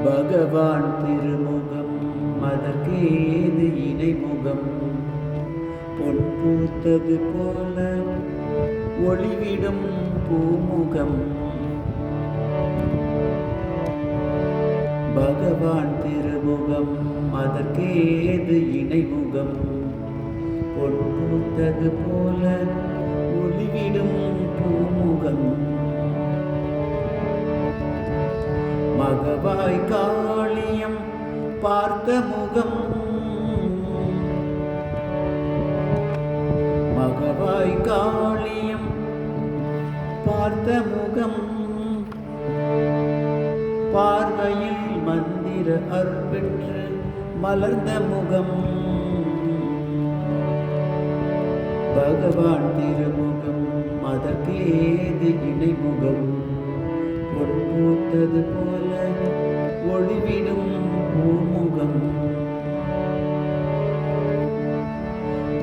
பகவான் திருமுகம் அதற்கேது இணைமுகம் பொன் பூத்தது போல ஒளிவிடும் பூமுகம் பகவான் திருமுகம் அதற்கேது இணைமுகம் பொன் பூத்தது போல ஒளிவிடும் பூமுகம் மகவாய் காளியம் பார்த்த முகம் மகவாய் காளியம் பார்த்த முகம் பார்வையில் மந்திர அருள்பெற்று மலர்ந்த முகம் பகவான் திருமுகம் அதற்கேது இணைமுகம் பொன் பூத்தது போல ஒளிவிடும் பூமுகம்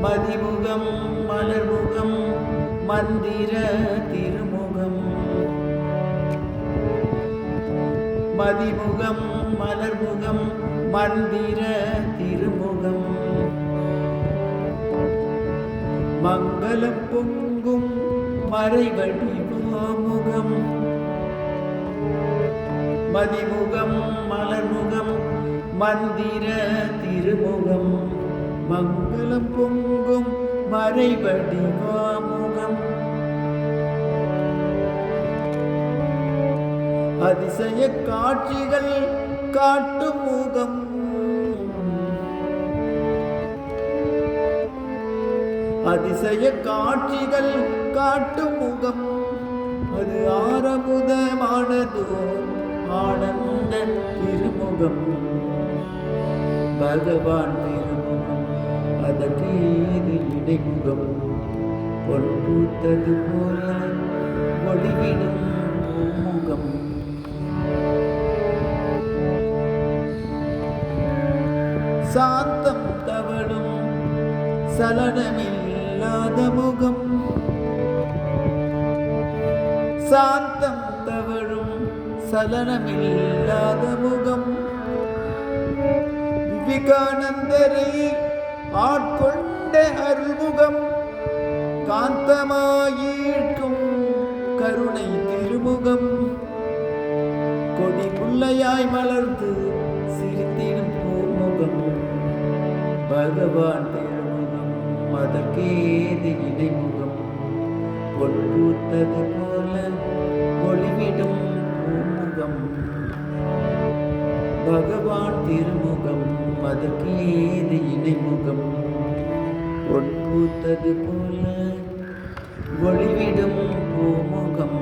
மதிமுகம் மலர்முகம் மந்திர திருமுகம் மதிமுகம் மலர்முகம் மந்திர திருமுகம் மங்களம் பொங்கும் மறைவடிவாமுகம் மதிமுகம் மலர்முகம் மந்திர திருமுகம் மங்களம் பொங்கும் மறைவடிவாமுகம் அதிசய காட்சிகள் காட்டும் முகம் அதிசய காட்சிகள் காட்டும் முகம் அது ஆரமுதமானதோ ஆனந்த திருமுகம் பகவான் திருமுகம் அதற்கேது இடைமுகம் பொன் பூத்தது போல ஒளிவிடும் முகம் சாந்தம் தவழும் சலனமில்லாத முகம் சாந்தம் தவழும் சலனமில்லாத முகம் விவேகானந்தரை ஆட்கொண்ட அருள்முகம் காந்தமாயிற்றும் கருணை திருமுகம் கொடி முல்லையாய் மலர்ந்து சிரித்திடும் பூமுகம் பகவான் திருமுகம் அதற்கேது இடைமுகம் பொன் பூத்தது போல ஒளிவிடும் பூமுகம் பகவான் திருமுகம் அதற்கேது இணைமுகம் பொன் பூத்தது போல ஒளிவிடும் பூமுகம்